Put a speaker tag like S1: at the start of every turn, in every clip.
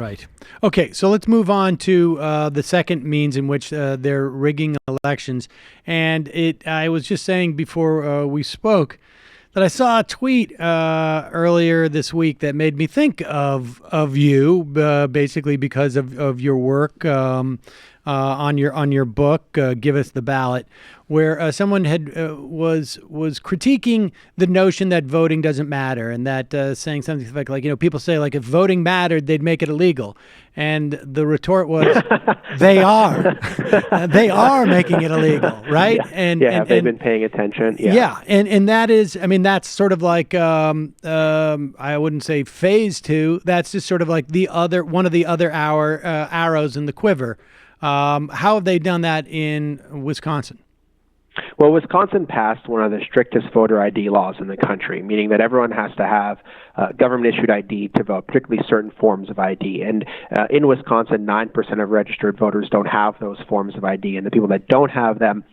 S1: Right. Okay, so let's move on to the second means in which they're rigging elections. And I was just saying before we spoke that I saw a tweet earlier this week that made me think of you, basically because of your work on your book, Give Us the Ballot, where someone was critiquing the notion that voting doesn't matter, and that saying something like people say, like, if voting mattered, they'd make it illegal, and the retort was, they are, they are making it illegal, right?
S2: Yeah.
S1: And
S2: have they been paying attention?
S1: Yeah, and that is, I mean, that's sort of like I wouldn't say phase two. That's just sort of like one of the other arrows in the quiver. How have they done that in Wisconsin?
S2: Well, Wisconsin passed one of the strictest voter ID laws in the country, meaning that everyone has to have government-issued ID to vote, particularly certain forms of ID. And in Wisconsin, 9% of registered voters don't have those forms of ID, and the people that don't have them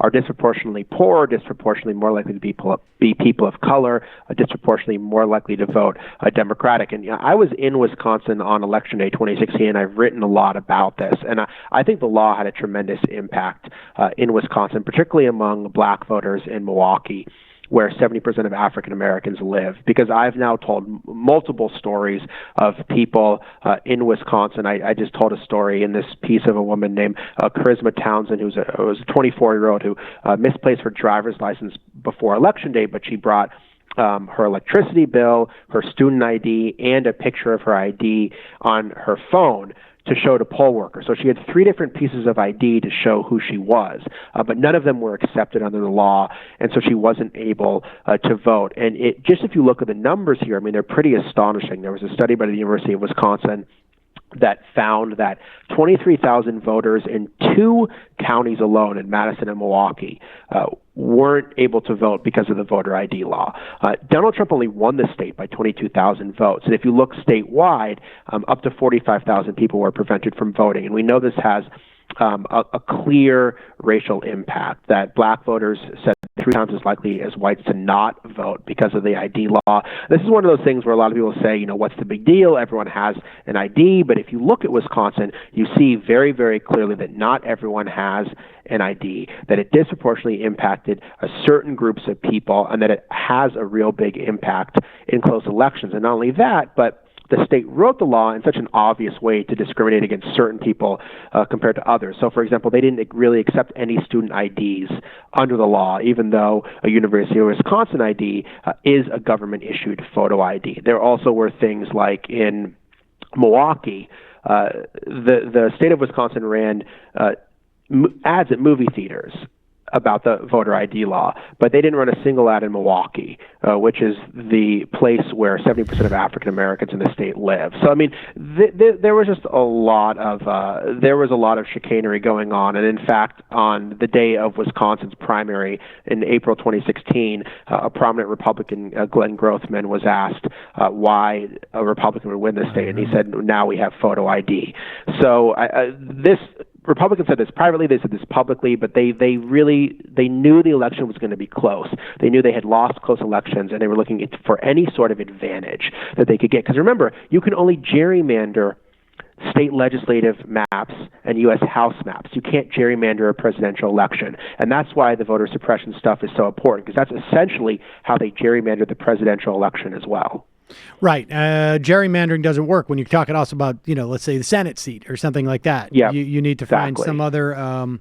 S2: are disproportionately poor, disproportionately more likely to be people of color, disproportionately more likely to vote Democratic. And I was in Wisconsin on Election Day 2016, and I've written a lot about this. And I think the law had a tremendous impact in Wisconsin, particularly among black voters in Milwaukee, where 70% of African Americans live, because I've now told multiple stories of people in Wisconsin. I just told a story in this piece of a woman named Charisma Townsend, who was a 24-year-old who misplaced her driver's license before Election Day, but she brought her electricity bill, her student ID, and a picture of her ID on her phone to show to poll workers. So she had 3 different pieces of ID to show who she was, but none of them were accepted under the law, and so she wasn't able to vote. And just if you look at the numbers here, I mean, they're pretty astonishing. There was a study by the University of Wisconsin that found that 23,000 voters in 2 counties alone, in Madison and Milwaukee, weren't able to vote because of the voter ID law. Donald Trump only won the state by 22,000 votes. And if you look statewide, up to 45,000 people were prevented from voting. And we know this has a clear racial impact, that black voters said 3 times as likely as whites to not vote because of the ID law. This is one of those things where a lot of people say, what's the big deal? Everyone has an ID. But if you look at Wisconsin, you see very, very clearly that not everyone has an ID, that it disproportionately impacted certain groups of people, and that it has a real big impact in close elections. And not only that, but the state wrote the law in such an obvious way to discriminate against certain people compared to others. So, for example, they didn't really accept any student IDs under the law, even though a University of Wisconsin ID is a government-issued photo ID. There also were things like in Milwaukee, the state of Wisconsin ran ads at movie theaters about the voter ID law, but they didn't run a single ad in Milwaukee, which is the place where 70% of African Americans in the state live. So, I mean, there was just a lot of chicanery going on. And in fact, on the day of Wisconsin's primary in April 2016, a prominent Republican, Glenn Grothman, was asked why a Republican would win the state, and he said, "Now we have photo ID." So this. Republicans said this privately, they said this publicly, but they knew the election was going to be close. They knew they had lost close elections, and they were looking for any sort of advantage that they could get. Because remember, you can only gerrymander state legislative maps and U.S. House maps. You can't gerrymander a presidential election. And that's why the voter suppression stuff is so important, because that's essentially how they gerrymandered the presidential election as well.
S1: Right. Gerrymandering doesn't work when you're talking also about, let's say the Senate seat or something like that.
S2: Yeah,
S1: you need to find some other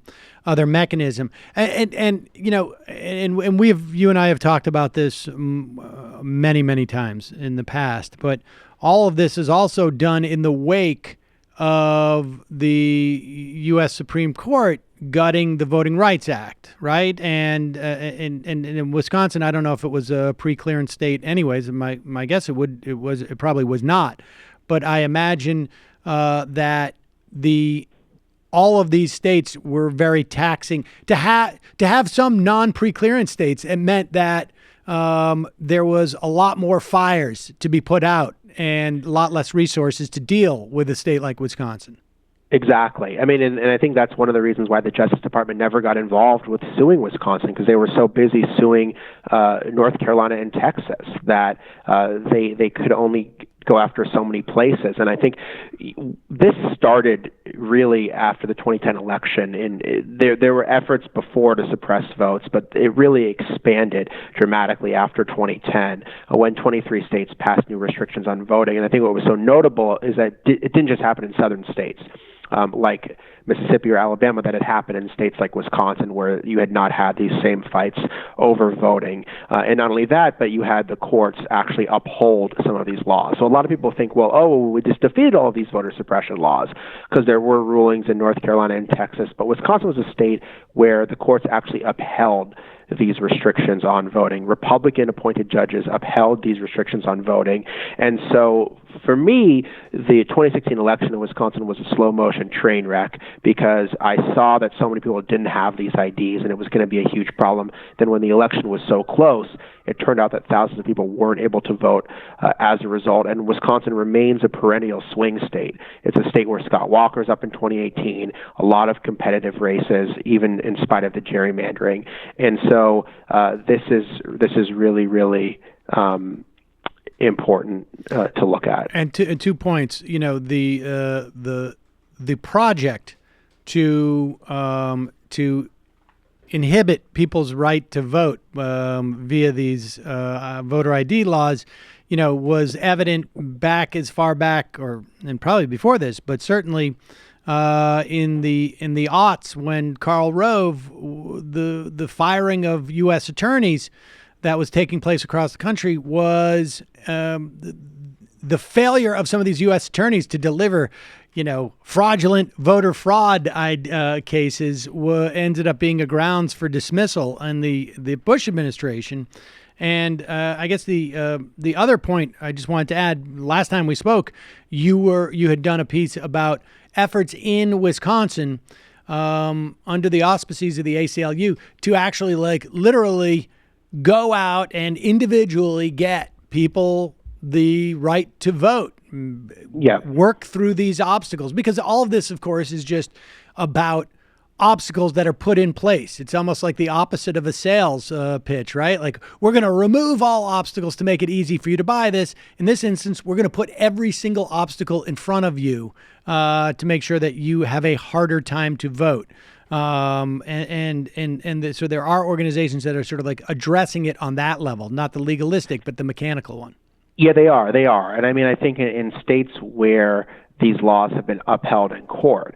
S1: mechanism. And you and I have talked about this many, many times in the past, but all of this is also done in the wake of the U.S. Supreme Court gutting the Voting Rights Act, right? And in Wisconsin, I don't know if it was a pre-clearance state anyways. My guess it probably was not. But I imagine that all of these states were very taxing. To have some non-pre-clearance states, it meant that there was a lot more fires to be put out and a lot less resources to deal with a state like Wisconsin.
S2: Exactly. I mean, and I think that's one of the reasons why the Justice Department never got involved with suing Wisconsin, because they were so busy suing North Carolina and Texas that they could only go after so many places. And I think this started really after the 2010 election. And there were efforts before to suppress votes, but it really expanded dramatically after 2010 when 23 states passed new restrictions on voting. And I think what was so notable is that it didn't just happen in southern states. Like Mississippi or Alabama, that had happened in states like Wisconsin, where you had not had these same fights over voting. And not only that, but you had the courts actually uphold some of these laws. So a lot of people think, well, we just defeated all of these voter suppression laws because there were rulings in North Carolina and Texas. But Wisconsin was a state where the courts actually upheld these restrictions on voting. Republican-appointed judges upheld these restrictions on voting. And so for me, the 2016 election in Wisconsin was a slow-motion train wreck because I saw that so many people didn't have these IDs, and it was going to be a huge problem. Then when the election was so close, it turned out that thousands of people weren't able to vote as a result. And Wisconsin remains a perennial swing state. It's a state where Scott Walker's up in 2018, a lot of competitive races, even in spite of the gerrymandering. And so this is really, really important to look at.
S1: And 2 points. You know, the project to inhibit people's right to vote via these voter ID laws, you know, was evident back as far back, and probably before this, but certainly in the aughts when Karl Rove, the firing of U.S. attorneys that was taking place across the country was the failure of some of these U.S. attorneys to deliver, you know, fraudulent voter fraud cases ended up being a grounds for dismissal in the Bush administration. And I guess the other point I just wanted to add, last time we spoke, you had done a piece about efforts in Wisconsin under the auspices of the ACLU to actually, like, literally go out and individually get people the right to vote.
S2: Yeah.
S1: Work through these obstacles, because all of this, of course, is just about obstacles that are put in place. It's almost like the opposite of a sales pitch, right? Like, we're going to remove all obstacles to make it easy for you to buy this. In this instance, we're going to put every single obstacle in front of you to make sure that you have a harder time to vote. So there are organizations that are sort of like addressing it on that level, not the legalistic, but the mechanical one.
S2: Yeah, they are. And I mean, I think in states where these laws have been upheld in court,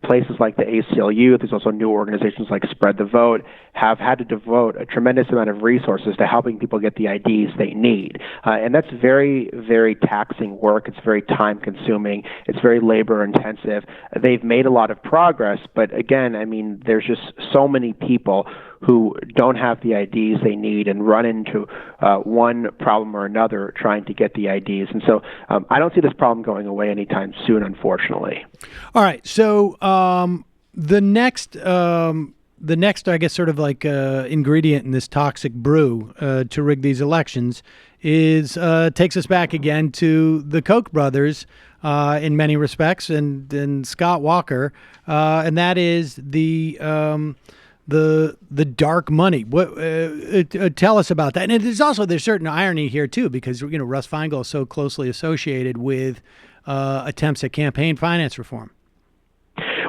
S2: places like the ACLU, there's also new organizations like Spread the Vote, have had to devote a tremendous amount of resources to helping people get the IDs they need. And that's very, very taxing work. It's very time-consuming. It's very labor-intensive. They've made a lot of progress, but again, I mean, there's just so many people who don't have the IDs they need and run into one problem or another trying to get the IDs. And so I don't see this problem going away anytime soon, unfortunately.
S1: All right. So the next, I guess, sort of like ingredient in this toxic brew to rig these elections is takes us back again to the Koch brothers in many respects, and Scott Walker, and that is the dark money. What tell us about that? And there's certain irony here too, because, you know, Russ Feingold is so closely associated with attempts at campaign finance reform.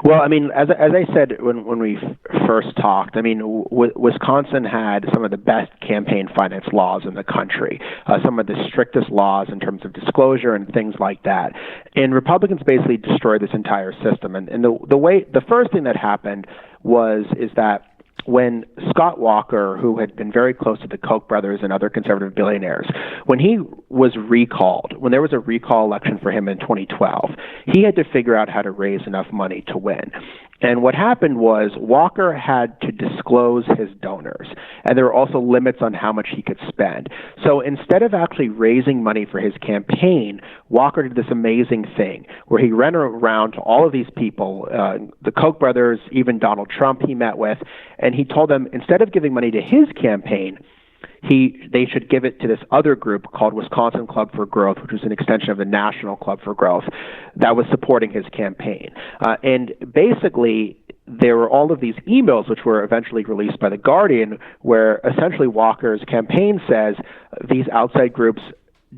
S2: Well, I mean, as I said when we first talked, I mean, Wisconsin had some of the best campaign finance laws in the country, some of the strictest laws in terms of disclosure and things like that. And Republicans basically destroyed this entire system. And the first thing that happened is that when Scott Walker, who had been very close to the Koch brothers and other conservative billionaires, when he was recalled, when there was a recall election for him in 2012, he had to figure out how to raise enough money to win. And what happened was Walker had to disclose his donors, and there were also limits on how much he could spend. So instead of actually raising money for his campaign, Walker did this amazing thing where he ran around to all of these people, the Koch brothers, even Donald Trump he met with, and he told them instead of giving money to his campaign, they should give it to this other group called Wisconsin Club for Growth, which was an extension of the National Club for Growth that was supporting his campaign. And basically, there were all of these emails, which were eventually released by The Guardian, where essentially Walker's campaign says these outside groups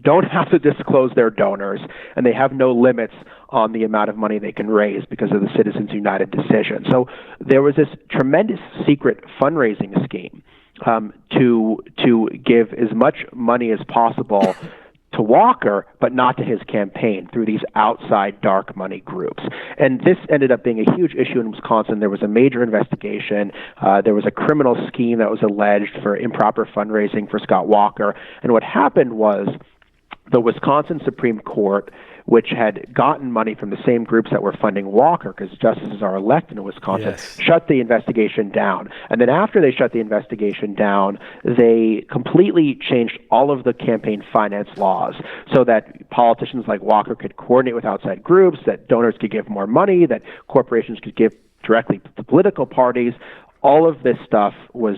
S2: don't have to disclose their donors, and they have no limits on the amount of money they can raise because of the Citizens United decision. So there was this tremendous secret fundraising scheme to give as much money as possible to Walker, but not to his campaign through these outside dark money groups. And this ended up being a huge issue in Wisconsin. There was a major investigation. There was a criminal scheme that was alleged for improper fundraising for Scott Walker. And what happened was the Wisconsin Supreme Court, which had gotten money from the same groups that were funding Walker, because justices are elected in Wisconsin, shut the investigation down. And then after they shut the investigation down, they completely changed all of the campaign finance laws so that politicians like Walker could coordinate with outside groups, that donors could give more money, that corporations could give directly to political parties. All of this stuff was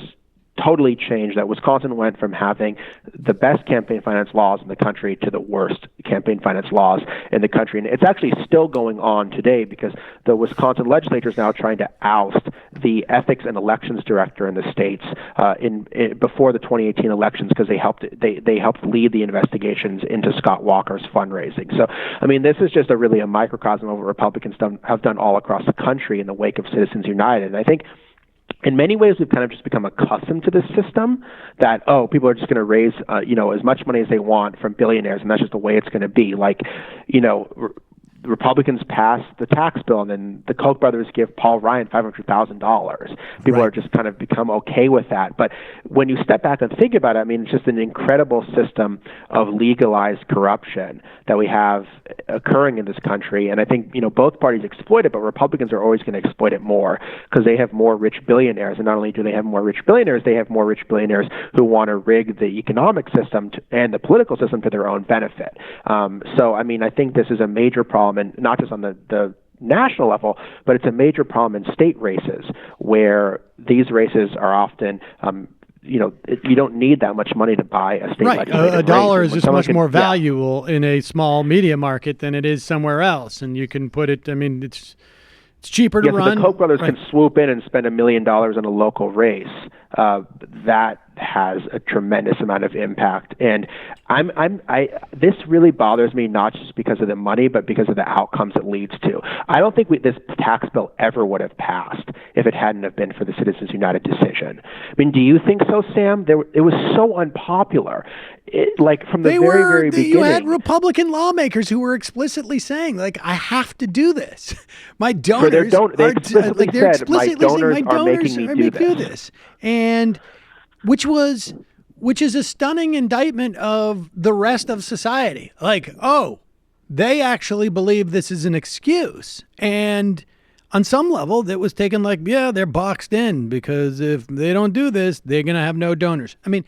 S2: totally changed, that Wisconsin went from having the best campaign finance laws in the country to the worst campaign finance laws in the country. And it's actually still going on today because the Wisconsin legislature is now trying to oust the ethics and elections director in the states before the 2018 elections because they helped lead the investigations into Scott Walker's fundraising. So, I mean, this is just really a microcosm of what Republicans have done all across the country in the wake of Citizens United. And I think in many ways, we've kind of just become accustomed to this system that, people are just going to raise, as much money as they want from billionaires, and that's just the way it's going to be. Like, the Republicans passed the tax bill, and then the Koch brothers give Paul Ryan $500,000. People are just kind of become okay with that. But when you step back and think about it, I mean, it's just an incredible system of legalized corruption that we have occurring in this country. And I think, both parties exploit it, but Republicans are always going to exploit it more because they have more rich billionaires. And not only do they have more rich billionaires, they have more rich billionaires who want to rig the economic system and the political system to their own benefit. So, I mean, I think this is a major problem, and not just on the national level, but it's a major problem in state races where these races are often, you don't need that much money to buy a state legislative
S1: a dollar
S2: race.
S1: is just much more valuable in a small media market than it is somewhere else, and you can put it. I mean, it's cheaper to run.
S2: So the Koch brothers can swoop in and spend $1 million on a local race. That has a tremendous amount of impact, and this really bothers me not just because of the money, but because of the outcomes it leads to. I don't think this tax bill ever would have passed if it hadn't have been for the Citizens United decision. I mean, do you think so, Sam? It was so unpopular. From the very beginning.
S1: You had Republican lawmakers who were explicitly saying, I have to do this. My donors
S2: they explicitly said, my donors are making me do this.
S1: And which is a stunning indictment of the rest of society. They actually believe this is an excuse. And on some level, that was taken they're boxed in because if they don't do this, they're going to have no donors. I mean,